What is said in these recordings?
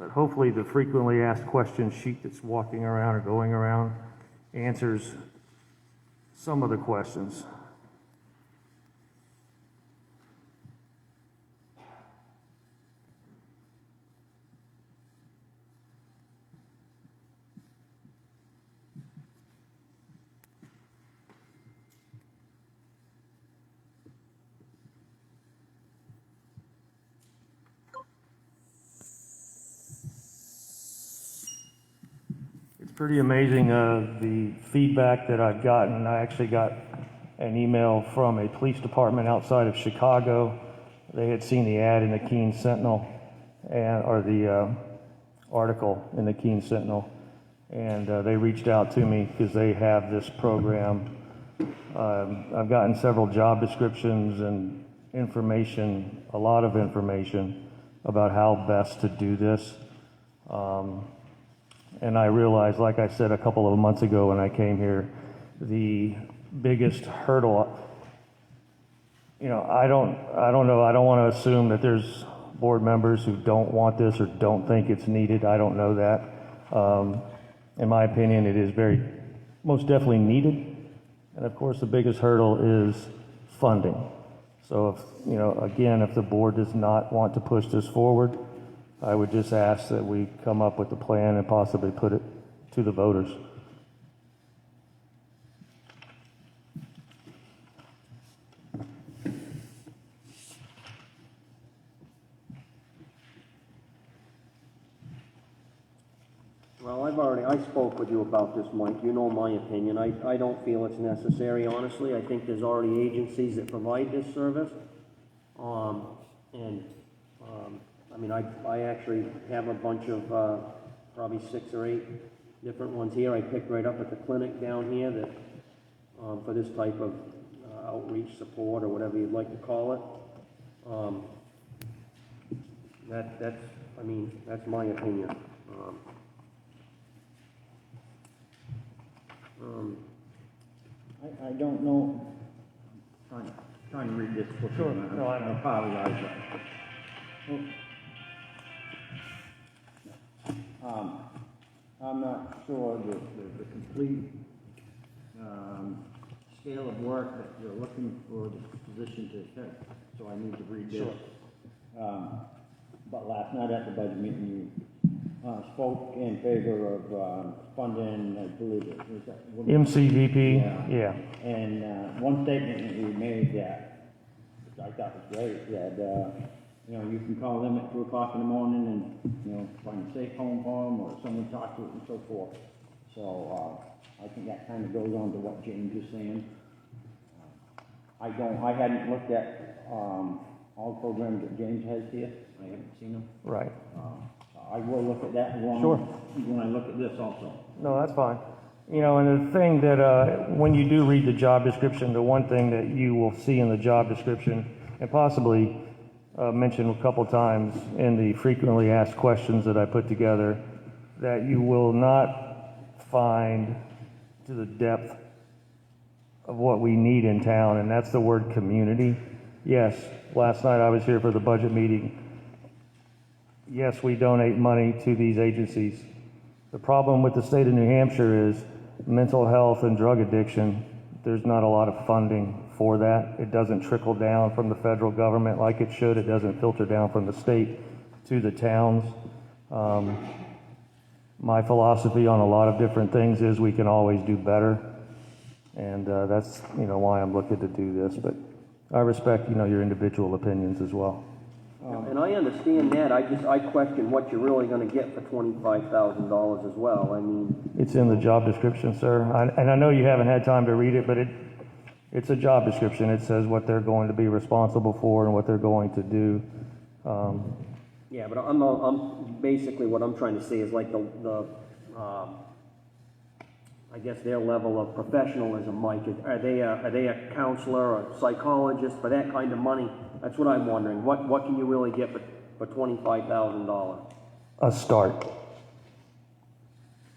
But hopefully the frequently asked questions sheet that's walking around or going around answers some of the questions. It's pretty amazing the feedback that I've gotten. I actually got an email from a police department outside of Chicago. They had seen the ad in the Keene Sentinel, or the article in the Keene Sentinel, and they reached out to me because they have this program. I've gotten several job descriptions and information, a lot of information about how best to do this. And I realized, like I said a couple of months ago when I came here, the biggest hurdle, I don't know, I don't want to assume that there's board members who don't want this or don't think it's needed. I don't know that. In my opinion, it is most definitely needed. And of course, the biggest hurdle is funding. So if the board does not want to push this forward, I would just ask that we come up with a plan and possibly put it to the voters. Well, I spoke with you about this, Mike. You know my opinion. I don't feel it's necessary, honestly. I think there's already agencies that provide this service. I actually have a bunch of, probably 6 or 8 different ones here. I picked right up at the clinic down here that, for this type of outreach support or whatever you'd like to call it. That's my opinion. I don't know. Trying to read this book. Sure. No, I know. I apologize. I'm not sure the complete scale of work that you're looking for the position to take, so I need to read this. Sure. But last night at the budget meeting, you spoke in favor of funding, I believe it was that MCVP, yeah. And one statement that you made that, which I thought was great, that you can call them at 2 o'clock in the morning and find a safe home for them or someone talk to it and so forth. So I think that kind of goes on to what James is saying. I hadn't looked at all programs that James has here. I haven't seen them. Right. I will look at that one. Sure. When I look at this also. No, that's fine. And the thing that when you do read the job description, the one thing that you will see in the job description, and possibly mentioned a couple times in the frequently asked questions that I put together, that you will not find to the depth of what we need in town, and that's the word community. Yes, last night I was here for the budget meeting. Yes, we donate money to these agencies. The problem with the state of New Hampshire is mental health and drug addiction. There's not a lot of funding for that. It doesn't trickle down from the federal government like it should. It doesn't filter down from the state to the towns. My philosophy on a lot of different things is we can always do better. And that's why I'm looking to do this. But I respect your individual opinions as well. And I understand that. I question what you're really going to get for $25,000 as well. It's in the job description, sir. And I know you haven't had time to read it, but it's a job description. It says what they're going to be responsible for and what they're going to do. Yeah, but I'm basically what I'm trying to say is like I guess their level of professionalism, Mike. Are they a counselor or psychologist for that kind of money? That's what I'm wondering. What can you really get for $25,000? A start.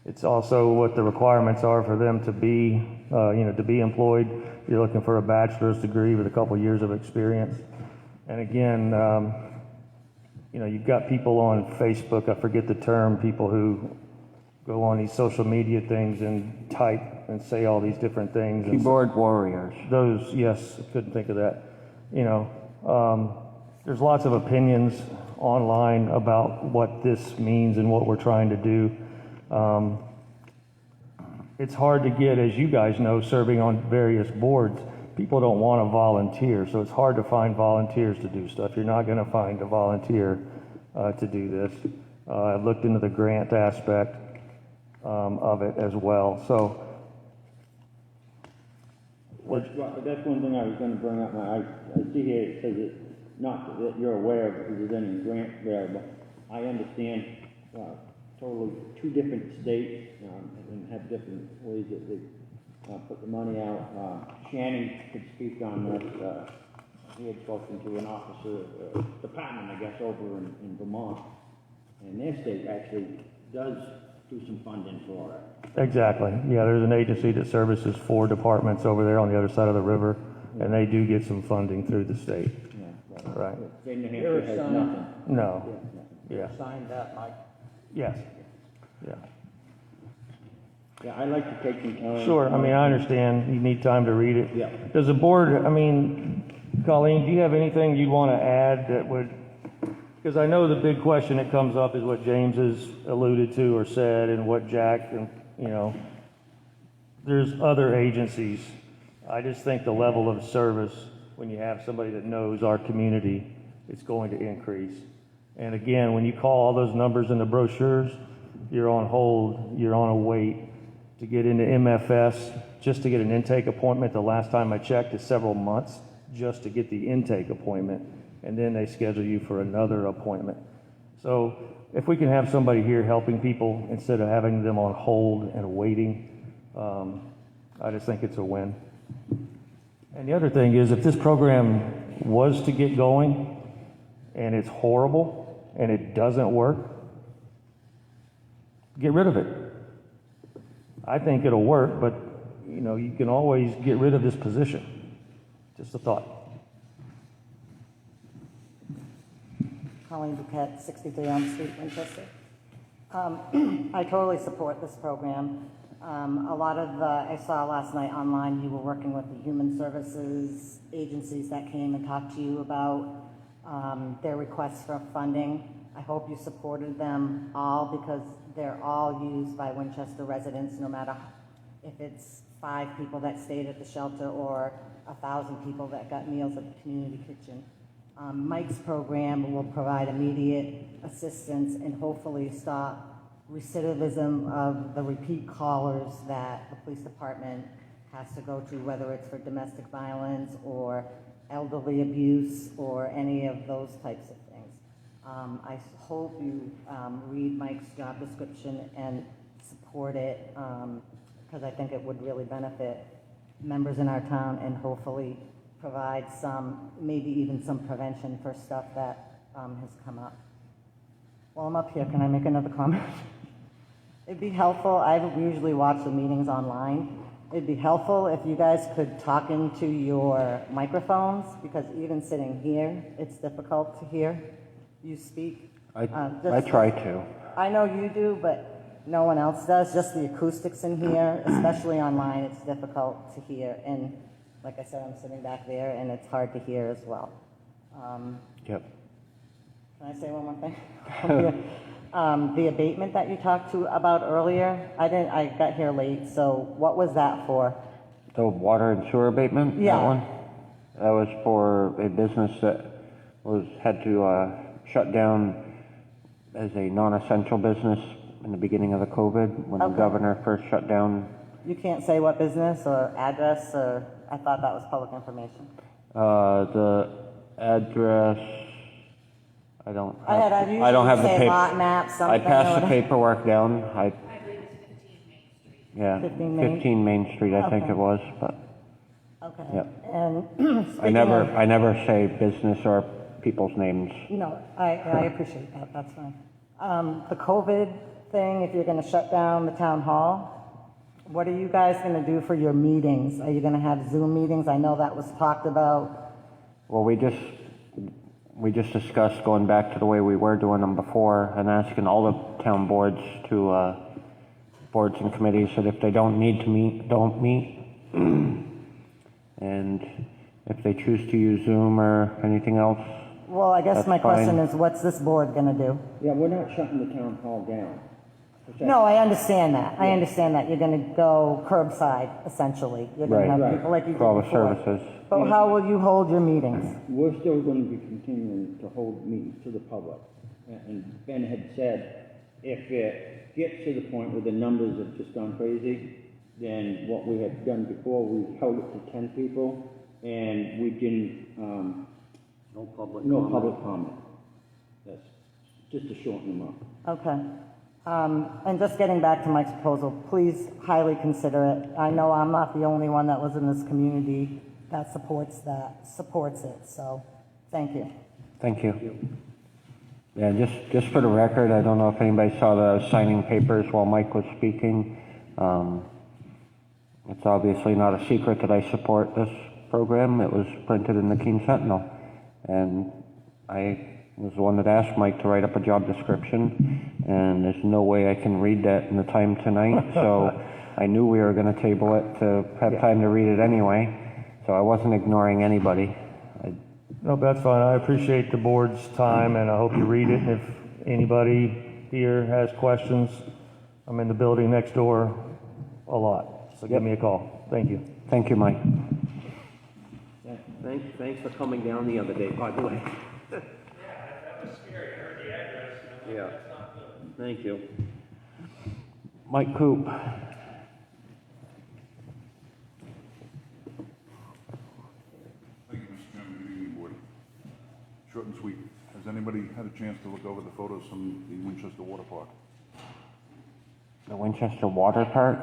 It's also what the requirements are for them to be, to be employed. You're looking for a bachelor's degree with a couple years of experience. And again, you've got people on Facebook, I forget the term, people who go on these social media things and type and say all these different things. And Keyboard warriors. those, yes, I couldn't think of that. There's lots of opinions online about what this means and what we're trying to do. It's hard to get, as you guys know, serving on various boards, people don't want to volunteer, so it's hard to find volunteers to do stuff. You're not going to find a volunteer to do this. I've looked into the grant aspect of it as well. So That's one thing I was gonna bring up. I see here it says it, not that you're aware of if there's any grant available. I understand, totally two different states, and have different ways that they, put the money out. Shannon could speak on this, he had spoken to an officer, department, I guess, over in Vermont. And their state actually does do some funding for it. exactly, yeah, there's an agency that services 4 departments over there on the other side of the river, and they do get some funding through the state. Yeah, Right. State of New Hampshire has nothing. No, yeah, Sign that, Mike. yes, yeah. Yeah, I'd like to take some time. Sure, I mean, I understand, you need time to read it. Yeah. Does the board, Colleen, do you have anything you'd want to add that would, because I know the big question that comes up is what James has alluded to or said, and what Jack, and, there's other agencies. I just think the level of service, when you have somebody that knows our community, it's going to increase. And again, when you call all those numbers in the brochures, you're on hold, you're on a wait. To get into MFS, just to get an intake appointment, the last time I checked, is several months just to get the intake appointment, and then they schedule you for another appointment. So if we can have somebody here helping people instead of having them on hold and waiting, I just think it's a win. And the other thing is, if this program was to get going and it's horrible and it doesn't work, get rid of it. I think it'll work, but you can always get rid of this position. Just a thought. Colleen Bouquet, 63 Elm Street, Winchester. I totally support this program. A lot of I saw last night online, you were working with the human services agencies that came and talked to you about their requests for funding. I hope you supported them all, because they're all used by Winchester residents, no matter if it's 5 people that stayed at the shelter or 1,000 people that got meals at the community kitchen. Mike's program will provide immediate assistance and hopefully stop recidivism of the repeat callers that the police department has to go to, whether it's for domestic violence or elderly abuse or any of those types of things. I hope you read Mike's job description and support it, because I think it would really benefit members in our town and hopefully provide some, maybe even some prevention for stuff that has come up. While I'm up here, can I make another comment? It'd be helpful, I usually watch the meetings online. It'd be helpful if you guys could talk into your microphones, because even sitting here, it's difficult to hear you speak. I Just- try to. I know you do, but no one else does. Just the acoustics in here, especially online, it's difficult to hear. And like I said, I'm sitting back there, and it's hard to hear as well. Yep. Can I say one more thing? The abatement that you talked to about earlier, I got here late, so what was that for? The water and sewer abatement, that Yeah. one? That was for a business that had to shut down as a non-essential business in the beginning of the COVID, when the Okay. governor first shut down. You can't say what business or address, or I thought that was public information. The address, I don't. I don't usually have the say paper. lot map, I something. passed or the paperwork down. Yeah, 15 Main? 15 Main Street, I think Okay. it was, but Okay. Yep. And I speaking never, of- I never say business or people's names. No, I appreciate that, that's fine. The COVID thing, if you're gonna shut down the town hall, what are you guys gonna do for your meetings? Are you gonna have Zoom meetings? I know that was talked about. Well, we just we just discussed going back to the way we were doing them before and asking all the town boards to, boards and committees that if they don't need to meet, don't meet. And if they choose to use Zoom or anything else, Well, I guess That's my question fine. is, what's this board gonna do? Yeah, we're not shutting the town hall down. No, I understand that. I understand that. You're gonna go curbside, essentially. You're gonna Right. have people like you for all did the before. services. But how will you hold your meetings? We're still going to be continuing to hold meetings to the public. And Ben had said, if it gets to the point where the numbers have just gone crazy, then what we had done before, we held it to 10 people, and we didn't, No public no comment. public comment. That's just to shorten them up. Okay. And just getting back to Mike's proposal, please highly consider it. I know I'm not the only one that was in this community that supports it, so thank you. Thank you. Yeah, just for the record, I don't know if anybody saw the signing papers while Mike was speaking. It's obviously not a secret that I support this program. It was printed in the Keene Sentinel. And I was the one that asked Mike to write up a job description, and there's no way I can read that in the time tonight, so I knew we were gonna table it to have time to read it anyway, so I wasn't ignoring anybody. No, that's fine. I appreciate the board's time, and I hope you read it. And if anybody here has questions, I'm in the building next door a lot, so give me a call. Thank you. Thank you, Mike. Thanks for coming down the other day, by the way. Yeah, thank you. Mike Coop. Thank you, Mr. Chairman. Good evening, Board. Short and sweet. Has anybody had a chance to look over the photos from the Winchester Water Park? The Winchester Water Park?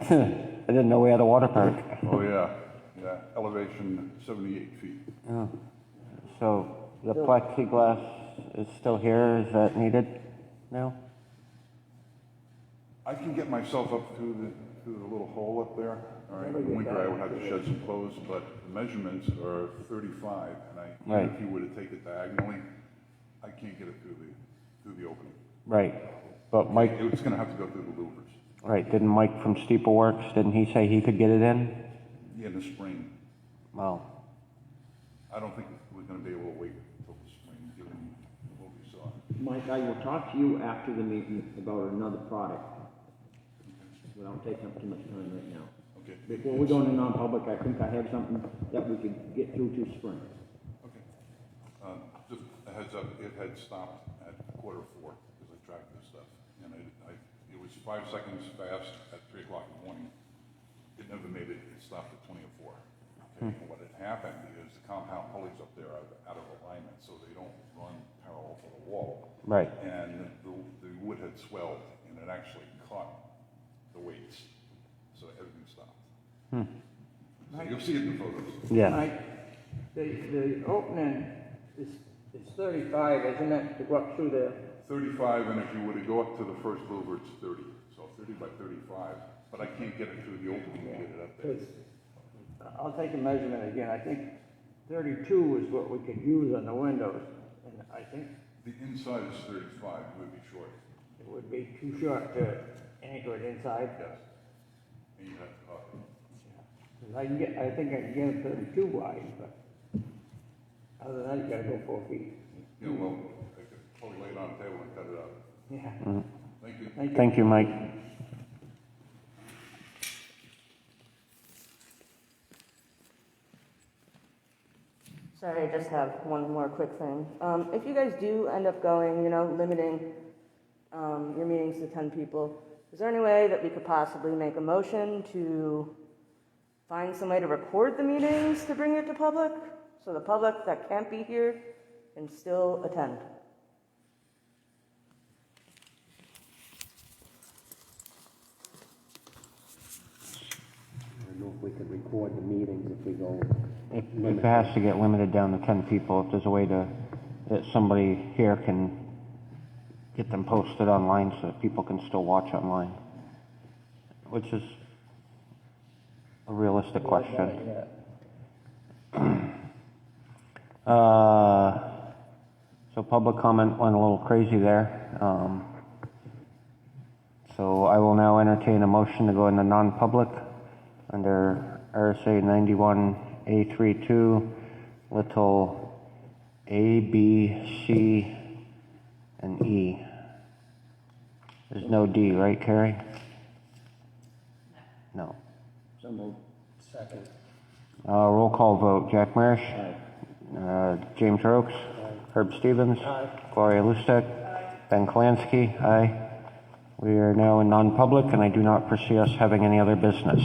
I didn't know we had a water park. Oh, yeah, yeah, elevation 78 feet. So the plexiglass is still here, is that needed now? I can get myself up through the little hole up there. All right, in the winter I would have to shed some clothes, but the measurements are 35, and Right. even if you were to take it diagonally, I can't get it through the opening. Right, but Mike, It's gonna have to go through the louvers. right, didn't Mike from Steepleworks, didn't he say he could get it in? Yeah, in the spring. Well, I don't think we're gonna be able to wait until the spring, given what we saw. Mike, I will talk to you after the meeting about another product, without taking up too much time right now. Okay. Before we go into non-public, I think I have something that we can get through to spring. Okay. Just a heads up, it had stopped at 3:45 because I tracked this stuff. And it was 5 seconds fast at 3 o'clock in the morning. It never made it, it stopped at 20:04. Okay, and what had happened is the compound pulleys up there are out of alignment, so they don't run parallel to the wall. right, And the wood had swelled and it actually caught the weights, so everything stopped. So you'll see it in the photos. yeah, Mike, the opening is 35, isn't it, to go up through there? 35, and if you were to go up to the first louver, it's 30. So 30 by 35, but I can't get it through the opening to get it up there. Because, I'll take a measurement again, I think 32 is what we could use on the windows, and I think The inside is 35, it would be short. it would be too short to anchor it inside. Yes. And you have to cut it. 'Cause I think I can get it 32 wide, but other than that, you gotta go 4 feet. Yeah, well, I could probably lay it on the table and cut it out. Yeah. Thank you. Thank you. thank you, Mike. Sorry, I just have one more quick thing. If you guys do end up going, limiting your meetings to 10 people, is there any way that we could possibly make a motion to find some way to record the meetings to bring it to public, so the public that can't be here can still attend? I don't know if we could record the meetings if we go. If it has to get limited down to 10 people, if there's a way that somebody here can get them posted online so that people can still watch online, which is, a realistic question. Yeah. So public comment went a little crazy there. So I will now entertain a motion to go into non-public under RSA 91A32, little A, B, C, and E. There's no D, right, Carrie? No. So moved. Second. Roll call vote. Jack Marish? James Rokes? Herb Stevens? Gloria Lustek? Ben Kalansky? Aye. We are now in non-public, and I do not foresee us having any other business.